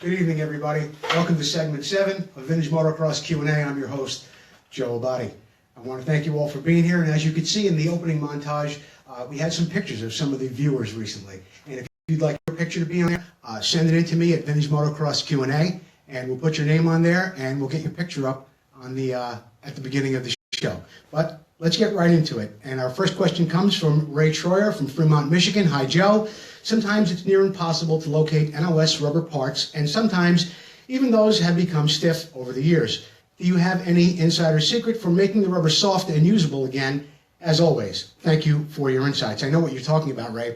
Good evening, everybody. Welcome to segment 7 of Vintage Motocross Q&A. I'm your host, Joe Abadi. I want to thank you all for being here, and as you can see in the opening montage, we had some pictures of some of the viewers recently. And if you'd like your picture to be on there, send it in to me at Vintage Motocross Q&A, and we'll put your name on there, and we'll get your picture up on the at the beginning of the show. But let's get right into it. And our first question comes from Ray Troyer from Fremont, Michigan. Hi, Joe. Sometimes it's near impossible to locate NOS rubber parts, and sometimes even those have become stiff over the years. Do you have any insider secret for making the rubber soft and usable again? As always, thank you for your insights. I know what you're talking about, Ray,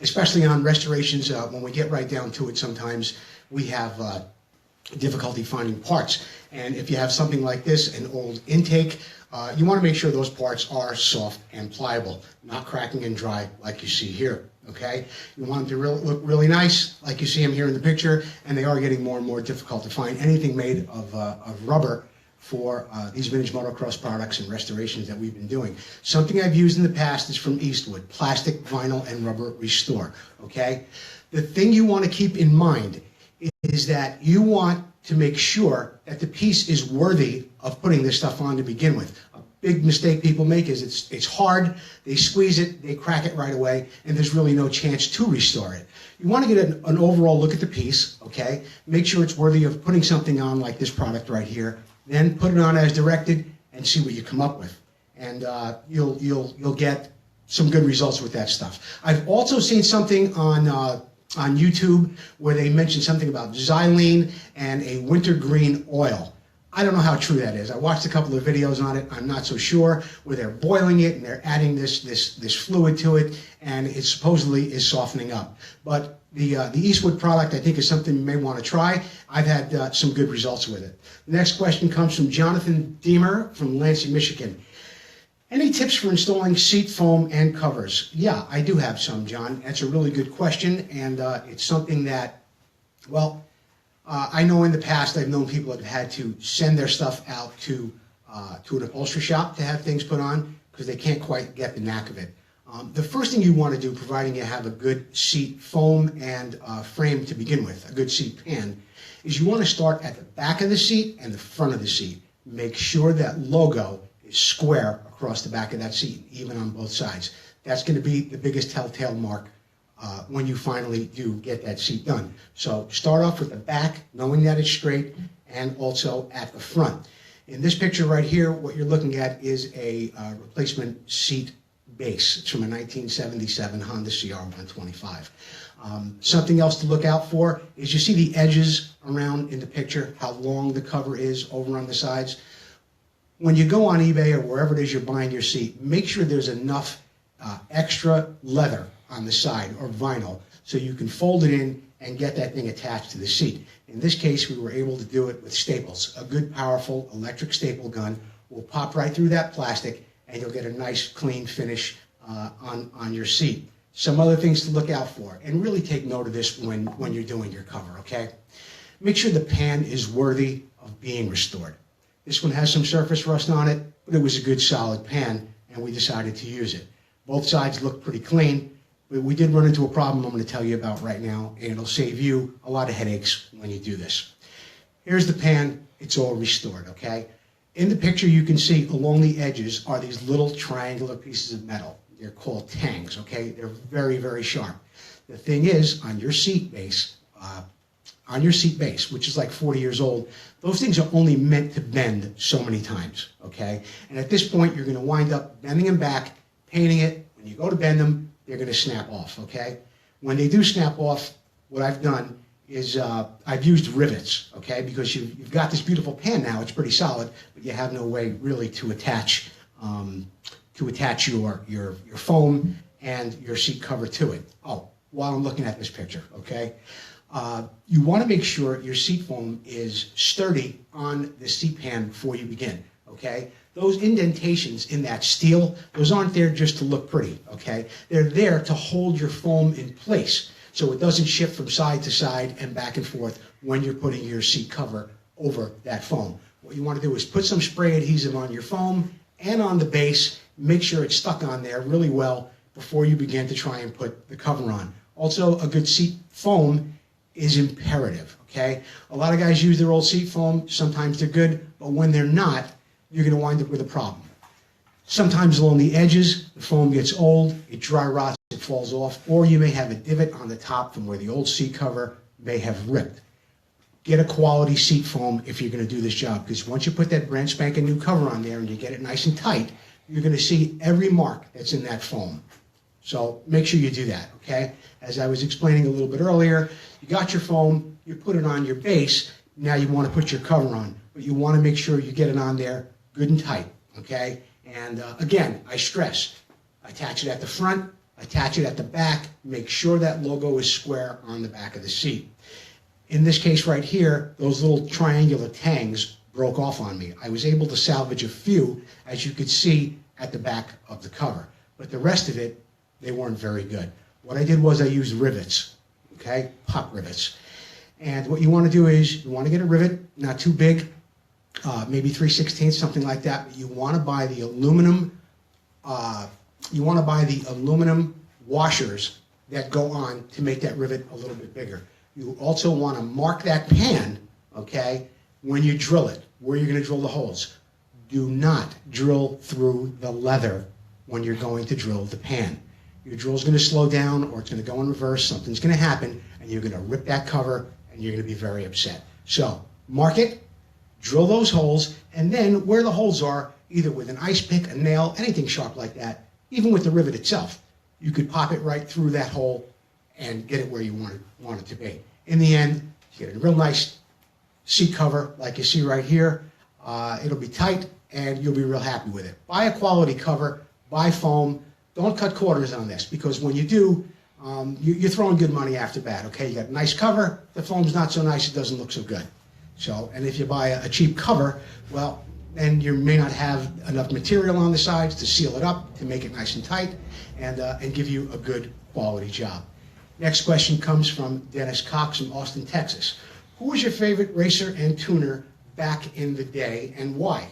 especially on restorations. When we get right down to it, sometimes we have difficulty finding parts. And if you have something like this, an old intake, you want to make sure those parts are soft and pliable, not cracking and dry like you see here. Okay, you want them to look really nice, like you see them here in the picture, and they are getting more and more difficult to find anything made of rubber for these vintage motocross products and restorations that we've been doing. Something I've used in the past is from Eastwood, plastic, vinyl, and rubber restore. Okay, the thing you want to keep in mind is that you want to make sure that the piece is worthy of putting this stuff on to begin with. A big mistake people make is it's hard, they squeeze it, they crack it right away, and there's really no chance to restore it. You want to get an overall look at the piece, okay? Make sure it's worthy of putting something on like this product right here, then put it on as directed and see what you come up with. And you'll get some good results with that stuff. I've also seen something on YouTube where they mentioned something about xylene and a wintergreen oil. I don't know how true that is. I watched a couple of videos on it. I'm not so sure, where they're boiling it and they're adding this fluid to it, and it supposedly is softening up. But the Eastwood product, I think, is something you may want to try. I've had some good results with it. The next question comes from Jonathan Deemer from Lansing, Michigan. Any tips for installing seat foam and covers? Yeah, I do have some, John. That's a really good question, and it's something that, well, I know in the past I've known people that have had to send their stuff out to an upholstery shop to have things put on because they can't quite get the knack of it. The first thing you want to do, providing you have a good seat foam and frame to begin with, a good seat pan, is you want to start at the back of the seat and the front of the seat. Make sure that logo is square across the back of that seat, even on both sides. That's going to be the biggest telltale mark when you finally do get that seat done. So start off with the back, knowing that it's straight, and also at the front. In this picture right here, what you're looking at is a replacement seat base. It's from a 1977 Honda CR125. Something else to look out for is you see the edges around in the picture, how long the cover is over on the sides. When you go on eBay or wherever it is you're buying your seat, make sure there's enough extra leather on the side or vinyl so you can fold it in and get that thing attached to the seat. In this case, we were able to do it with staples. A good, powerful electric staple gun will pop right through that plastic and you'll get a nice, clean finish on your seat. Some other things to look out for, and really take note of this when you're doing your cover, okay? Make sure the pan is worthy of being restored. This one has some surface rust on it, but it was a good solid pan, and we decided to use it. Both sides look pretty clean, but we did run into a problem I'm going to tell you about right now, and it'll save you a lot of headaches when you do this. Here's the pan. It's all restored, okay? In the picture, you can see along the edges are these little triangular pieces of metal. They're called tangs, okay? They're very, very sharp. The thing is, on your seat base, which is like 40 years old, those things are only meant to bend so many times, okay? And at this point, you're going to wind up bending them back, painting it. When you go to bend them, they're going to snap off, okay? When they do snap off, what I've done is I've used rivets, okay? Because you've got this beautiful pan now. It's pretty solid, but you have no way really to attach your foam and your seat cover to it. Oh, while I'm looking at this picture, okay? You want to make sure your seat foam is sturdy on the seat pan before you begin, okay? Those indentations in that steel, those aren't there just to look pretty, okay? They're there to hold your foam in place so it doesn't shift from side to side and back and forth when you're putting your seat cover over that foam. What you want to do is put some spray adhesive on your foam and on the base. Make sure it's stuck on there really well before you begin to try and put the cover on. Also, a good seat foam is imperative, okay? A lot of guys use their old seat foam. Sometimes they're good, but when they're not, you're going to wind up with a problem. Sometimes along the edges, the foam gets old, it dry rots, it falls off, or you may have a divot on the top from where the old seat cover may have ripped. Get a quality seat foam if you're going to do this job, because once you put that brand spanking new cover on there and you get it nice and tight, you're going to see every mark that's in that foam. So make sure you do that, okay? As I was explaining a little bit earlier, you got your foam, you put it on your base, now you want to put your cover on, but you want to make sure you get it on there good and tight, okay? And again, I stress, attach it at the front, attach it at the back, make sure that logo is square on the back of the seat. In this case right here, those little triangular tangs broke off on me. I was able to salvage a few, as you could see at the back of the cover. But the rest of it, they weren't very good. What I did was I used rivets, okay, pop rivets. And what you want to do is you want to get a rivet, not too big, maybe 3/16, something like that. But you want to buy the aluminum. Washers that go on to make that rivet a little bit bigger. You also want to mark that pan, okay, when you drill it, where you're going to drill the holes. Do not drill through the leather when you're going to drill the pan. Your drill's going to slow down, or it's going to go in reverse, something's going to happen, and you're going to rip that cover, and you're going to be very upset. So, mark it, drill those holes, and then where the holes are, either with an ice pick, a nail, anything sharp like that, even with the rivet itself, you could pop it right through that hole and get it where you want it to be. In the end, you get a real nice seat cover like you see right here. It'll be tight, and you'll be real happy with it. Buy a quality cover, buy foam. Don't cut corners on this, because when you do, you're throwing good money after bad, okay? You got a nice cover, the foam's not so nice, it doesn't look so good. So, and if you buy a cheap cover, well, then you may not have enough material on the sides to seal it up, to make it nice and tight, and give you a good quality job. Next question comes from Dennis Cox from Austin, Texas. Who was your favorite racer and tuner back in the day, and why?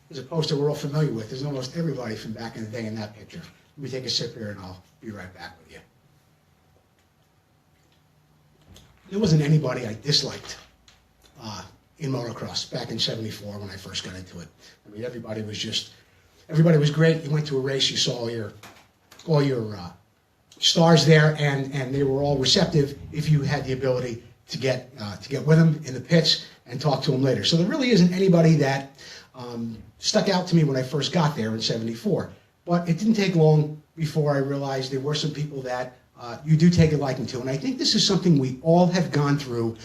There's a poster we're all familiar with. There's almost everybody from back in the day in that picture. Let me take a sip here, and I'll be right back with you. There wasn't anybody I disliked in motocross back in '74 when I first got into it. I mean, everybody was great. You went to a race, you saw all your stars there, and they were all receptive if you had the ability to get with them in the pits and talk to them later. So there really isn't anybody that stuck out to me when I first got there in '74. But it didn't take long before I realized there were some people that you do take a liking to. And I think this is something we all have gone through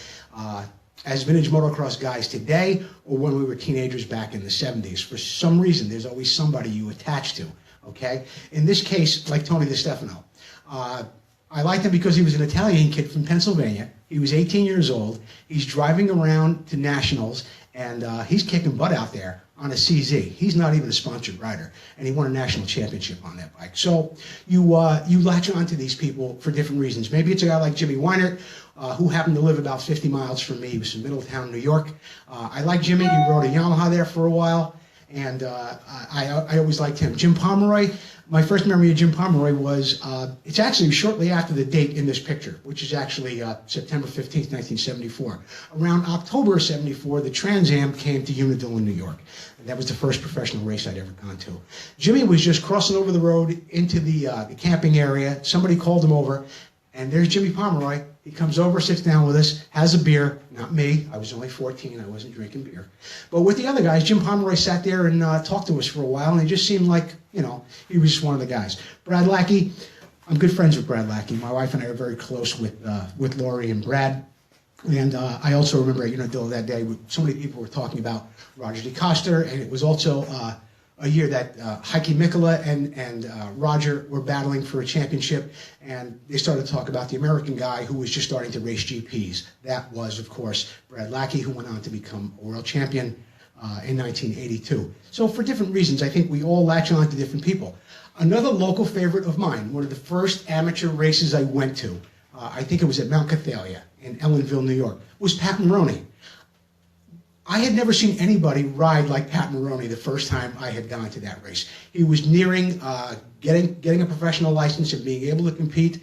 as vintage motocross guys today, or when we were teenagers back in the '70s. For some reason, there's always somebody you attach to, okay? In this case, like Tony DeStefano. I liked him because he was an Italian kid from Pennsylvania. He was 18 years old. He's driving around to nationals, and he's kicking butt out there on a CZ. He's not even a sponsored rider, and he won a national championship on that bike. So you latch on to these people for different reasons. Maybe it's a guy like Jimmy Weinert, who happened to live about 50 miles from me. He was from Middletown, New York. I like Jimmy. He rode a Yamaha there for a while, and I always liked him. Jim Pomeroy. My first memory of Jim Pomeroy was, it's actually shortly after the date in this picture, which is actually September 15th, 1974. Around October of '74, the Trans Am came to Unadilla, New York. And that was the first professional race I'd ever gone to. Jimmy was just crossing over the road into the camping area. Somebody called him over, and there's Jimmy Pomeroy. He comes over, sits down with us, has a beer. Not me. I was only 14. I wasn't drinking beer. But with the other guys, Jim Pomeroy sat there and talked to us for a while, and he just seemed like, he was just one of the guys. Brad Lackey, I'm good friends with Brad Lackey. My wife and I are very close with Lori and Brad. And I also remember, that day, so many people were talking about Roger DeCoster, and it was also a year that Heikki Mikkola and Roger were battling for a championship, and they started to talk about the American guy who was just starting to race GPs. That was, of course, Brad Lackey, who went on to become a world champion in 1982. So for different reasons, I think we all latch on to different people. Another local favorite of mine, one of the first amateur races I went to, I think it was at Mount Cathalia in Ellenville, New York, was Pat Maroney. I had never seen anybody ride like Pat Maroney the first time I had gone to that race. He was nearing getting a professional license and being able to compete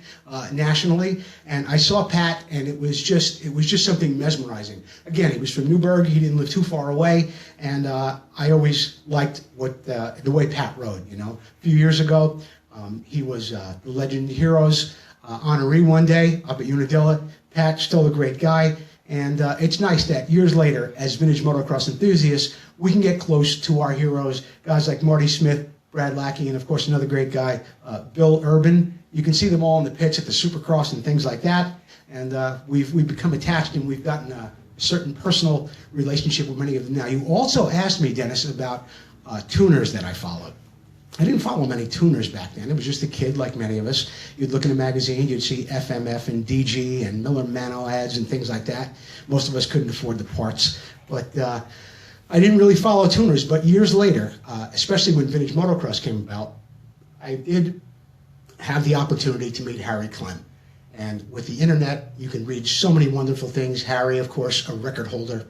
nationally. And I saw Pat, and it was just something mesmerizing. Again, he was from Newburgh. He didn't live too far away, and I always liked the way Pat rode. You know, a few years ago, he was the Legend Heroes honoree one day up at Unadilla. Pat, still a great guy. And it's nice that years later, as vintage motocross enthusiasts, we can get close to our heroes, guys like Marty Smith, Brad Lackey, and of course another great guy, Bill Urban. You can see them all in the pits at the Supercross and things like that. And we've become attached, and we've gotten a certain personal relationship with many of them now. You also asked me, Dennis, about tuners that I followed. I didn't follow many tuners back then. It was just a kid like many of us. You'd look in a magazine, you'd see FMF and DG and Miller Mano ads and things like that. Most of us couldn't afford the parts. But I didn't really follow tuners. But years later, especially when vintage motocross came about, I did have the opportunity to meet Harry Clem. And with the internet, you can read so many wonderful things. Harry, of course, a record holder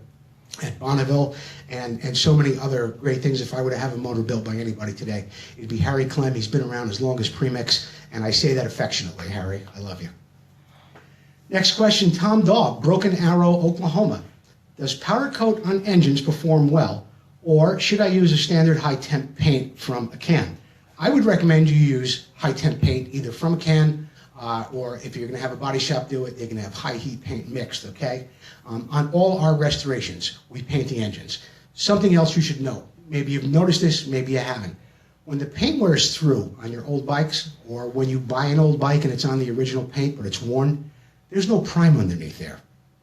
at Bonneville, and so many other great things. If I were to have a motor built by anybody today, it'd be Harry Clem. He's been around as long as Premix, and I say that affectionately. Harry, I love you. Next question, Tom Dog, Broken Arrow, Oklahoma. Does powder coat on engines perform well, or should I use a standard high temp paint from a can? I would recommend you use high temp paint either from a can, or if you're going to have a body shop do it, they're going to have high heat paint mixed, okay? On all our restorations, we paint the engines. Something else you should know, maybe you've noticed this, maybe you haven't. When the paint wears through on your old bikes, or when you buy an old bike and it's on the original paint but it's worn, there's no prime underneath there,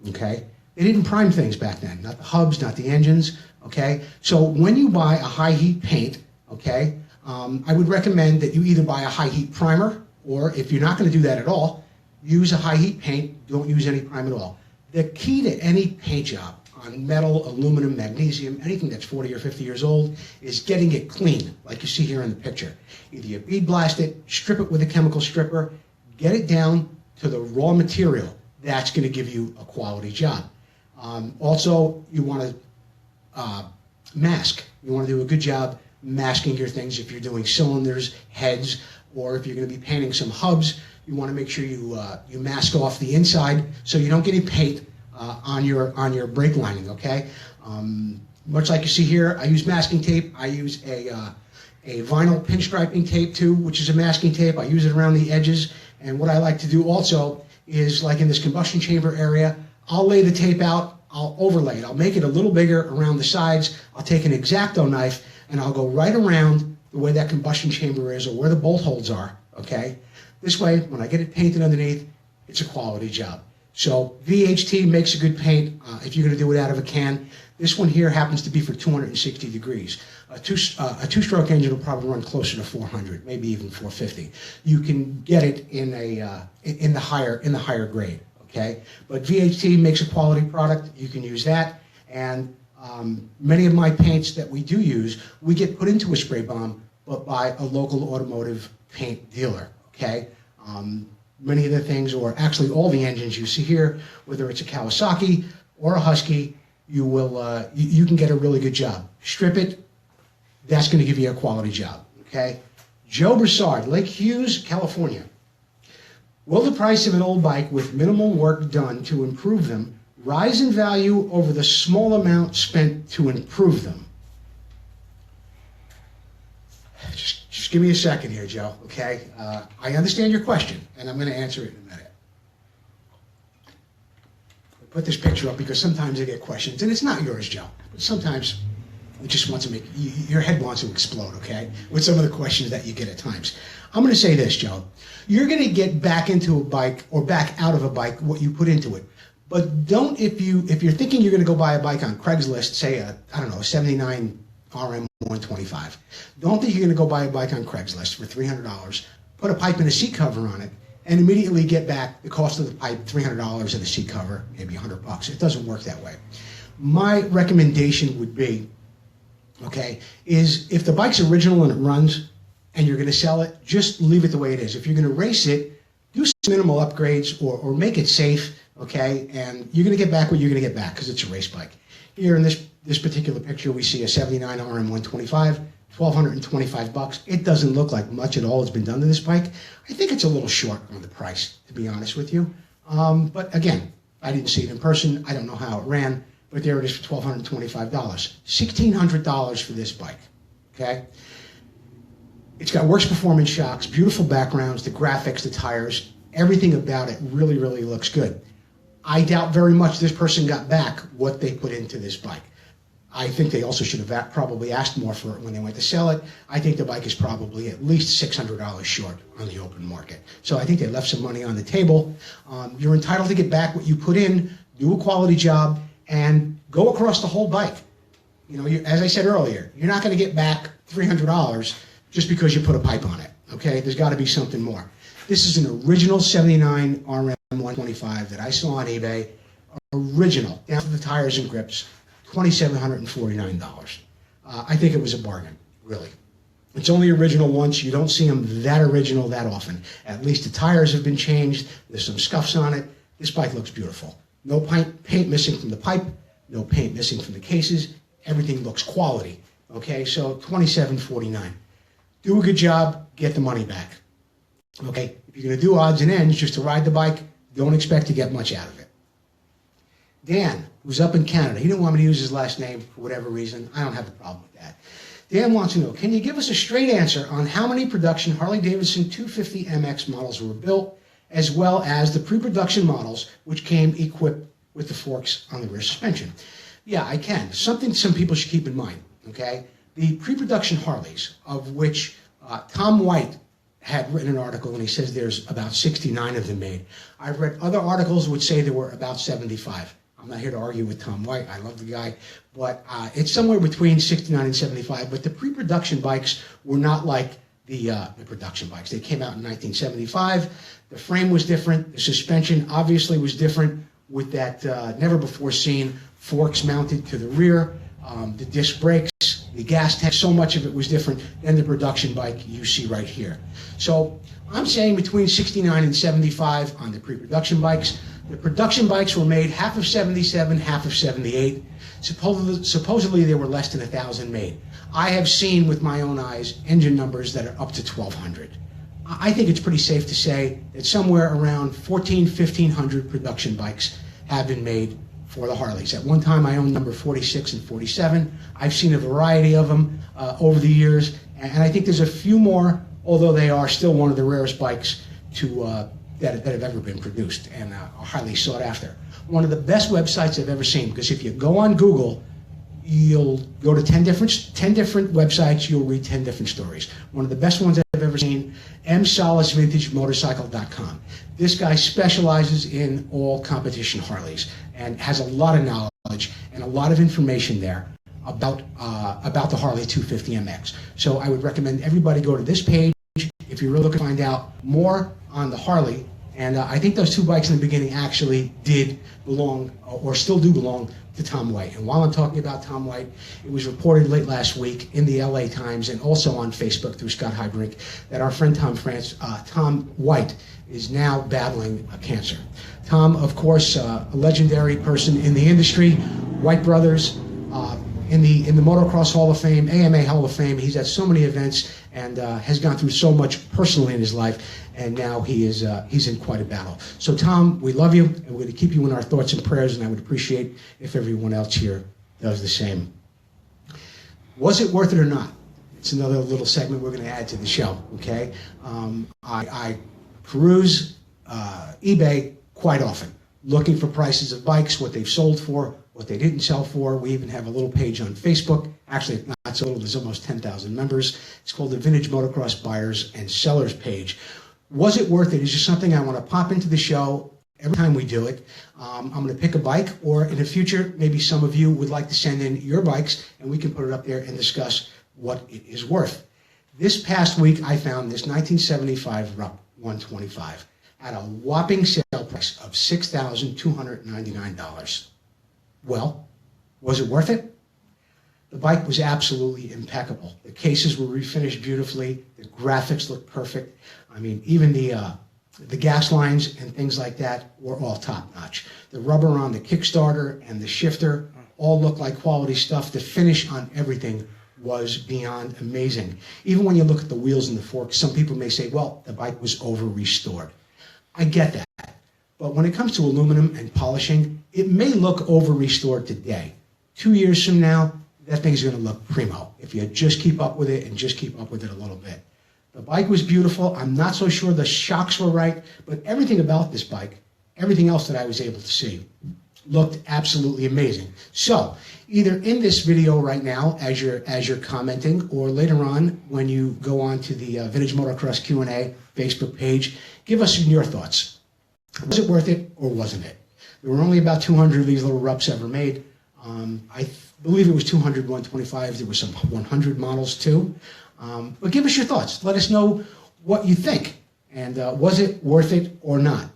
okay? They didn't prime things back then, not the hubs, not the engines, okay? So when you buy a high heat paint, okay, I would recommend that you either buy a high heat primer, or if you're not going to do that at all, use a high heat paint, don't use any prime at all. The key to any paint job on metal, aluminum, magnesium, anything that's 40 or 50 years old, is getting it clean, like you see here in the picture. Either you bead blast it, strip it with a chemical stripper, get it down to the raw material. That's going to give you a quality job. Also, you want to mask. You want to do a good job masking your things if you're doing cylinders, heads, or if you're going to be painting some hubs. You want to make sure you mask off the inside so you don't get any paint on your brake lining, okay? Much like you see here, I use masking tape. I use a vinyl pinstriping tape too, which is a masking tape. I use it around the edges. And what I like to do also is, like in this combustion chamber area, I'll lay the tape out, I'll overlay it. I'll make it a little bigger around the sides. I'll take an X-Acto knife and I'll go right around the way that combustion chamber is, or where the bolt holes are, okay? This way, when I get it painted underneath, it's a quality job. So VHT makes a good paint if you're going to do it out of a can. This one here happens to be for 260 degrees. A two-stroke engine will probably run closer to 400, maybe even 450. You can get it in the higher grade, okay? But VHT makes a quality product. You can use that, and many of my paints that we do use, we get put into a spray bomb, but by a local automotive paint dealer, okay? Many of the things, or actually all the engines you see here, whether it's a Kawasaki or a Husky, you can get a really good job. Strip it, that's going to give you a quality job, okay? Joe Broussard, Lake Hughes, California. Will the price of an old bike with minimal work done to improve them rise in value over the small amount spent to improve them? Just give me a second here, Joe, okay? I understand your question, and I'm going to answer it in a minute. I put this picture up because sometimes I get questions, and it's not yours, Joe, but sometimes it just wants to make, your head wants to explode, okay, with some of the questions that you get at times. I'm going to say this, Joe. You're going to get back into a bike or back out of a bike what you put into it. But don't, if you're thinking you're going to go buy a bike on Craigslist, say a 79 RM 125. Don't think you're going to go buy a bike on Craigslist for $300, put a pipe and a seat cover on it, and immediately get back the cost of the pipe, $300 and the seat cover, maybe $100. It doesn't work that way. My recommendation would be, okay, is if the bike's original and it runs and you're going to sell it, just leave it the way it is. If you're going to race it, do some minimal upgrades or make it safe, okay, and you're going to get back what you're going to get back because it's a race bike. Here in this particular picture, we see a 79 RM 125, $1,225. It doesn't look like much at all has been done to this bike. I think it's a little short on the price, to be honest with you. But again, I didn't see it in person. I don't know how it ran, but there it is for $1,225. $1,600 for this bike, okay? It's got works performance shocks, beautiful backgrounds, the graphics, the tires, everything about it really, really looks good. I doubt very much this person got back what they put into this bike. I think they also should have probably asked more for it when they went to sell it. I think the bike is probably at least $600 short on the open market. So I think they left some money on the table. You're entitled to get back what you put in, do a quality job, and go across the whole bike. You know, as I said earlier, you're not going to get back $300 just because you put a pipe on it, okay? There's got to be something more. This is an original 79 RM 125 that I saw on eBay, original, down to the tires and grips, $2,749. I think it was a bargain, really. It's only original once. You don't see them that original that often. At least the tires have been changed. There's some scuffs on it. This bike looks beautiful. No paint missing from the pipe, no paint missing from the cases. Everything looks quality, okay? So $2,749. Do a good job, get the money back, okay? If you're going to do odds and ends just to ride the bike, don't expect to get much out of it. Dan, who's up in Canada, he didn't want me to use his last name for whatever reason. I don't have a problem with that. Dan wants to know, can you give us a straight answer on how many production Harley-Davidson 250MX models were built, as well as the pre-production models which came equipped with the forks on the rear suspension? Yeah, I can. Something some people should keep in mind, okay? The pre-production Harleys, of which Tom White had written an article, and he says there's about 69 of them made. I've read other articles which say there were about 75. I'm not here to argue with Tom White. I love the guy. But it's somewhere between 69 and 75. But the pre-production bikes were not like the production bikes. They came out in 1975. The frame was different. The suspension obviously was different with that never-before-seen forks mounted to the rear, the disc brakes, the gas tank. So much of it was different than the production bike you see right here. So I'm saying between 69 and 75 on the pre-production bikes. The production bikes were made half of 77, half of 78. Supposedly there were less than 1,000 made. I have seen with my own eyes engine numbers that are up to 1,200. I think it's pretty safe to say that somewhere around 1,500 production bikes have been made for the Harleys. At one time I owned number 46 and 47. I've seen a variety of them over the years, and I think there's a few more, although they are still one of the rarest bikes that have ever been produced and are highly sought after. One of the best websites I've ever seen, because if you go on Google, you'll go to 10 different websites, you'll read 10 different stories. One of the best ones I've ever seen, msolisvintagemotorcycle.com. This guy specializes in all competition Harleys and has a lot of knowledge and a lot of information there about the Harley 250MX. So I would recommend everybody go to this page if you're really looking to find out more on the Harley. And I think those two bikes in the beginning actually did belong, or still do belong, to Tom White. And while I'm talking about Tom White, it was reported late last week in the LA Times and also on Facebook through Scott Heibrink that our friend Tom White is now battling cancer. Tom, of course, a legendary person in the industry, White Brothers, in the Motocross Hall of Fame, AMA Hall of Fame. He's at so many events and has gone through so much personally in his life, and now he's in quite a battle. So Tom, we love you, and we're going to keep you in our thoughts and prayers, and I would appreciate if everyone else here does the same. Was it worth it or not? It's another little segment we're going to add to the show, okay? I peruse eBay quite often, looking for prices of bikes, what they've sold for, what they didn't sell for. We even have a little page on Facebook. Actually, not so little, there's almost 10,000 members. It's called the Vintage Motocross Buyers and Sellers page. Was it worth it? It's just something I want to pop into the show every time we do it. I'm going to pick a bike, or in the future, maybe some of you would like to send in your bikes, and we can put it up there and discuss what it is worth. This past week, I found this 1975 Rupp 125 at a whopping sale price of $6,299. Well, was it worth it? The bike was absolutely impeccable. The cases were refinished beautifully. The graphics looked perfect. I mean, even the gas lines and things like that were all top-notch. The rubber on the Kickstarter and the shifter, all looked like quality stuff. The finish on everything was beyond amazing. Even when you look at the wheels and the forks, some people may say, well, the bike was over-restored. I get that. But when it comes to aluminum and polishing, it may look over-restored today. 2 years from now, that thing's going to look primo if you just keep up with it and just keep up with it a little bit. The bike was beautiful. I'm not so sure the shocks were right, but everything about this bike, everything else that I was able to see, looked absolutely amazing. So either in this video right now as you're commenting, or later on when you go on to the Vintage Motocross Q&A Facebook page, give us your thoughts. Was it worth it or wasn't it? There were only about 200 of these little rups ever made. I believe it was 200 125s. There were some 100 models too. But give us your thoughts. Let us know what you think. And was it worth it or not?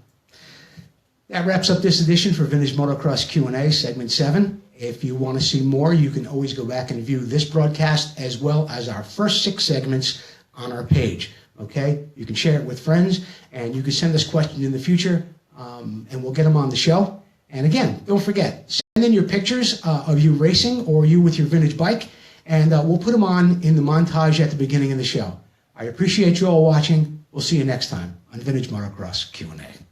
That wraps up this edition for Vintage Motocross Q&A, Segment 7. If you want to see more, you can always go back and view this broadcast as well as our first 6 segments on our page. Okay? You can share it with friends, and you can send us questions in the future, and we'll get them on the show. And again, don't forget, send in your pictures of you racing or you with your vintage bike, and we'll put them on in the montage at the beginning of the show. I appreciate you all watching. We'll see you next time on Vintage Motocross Q&A.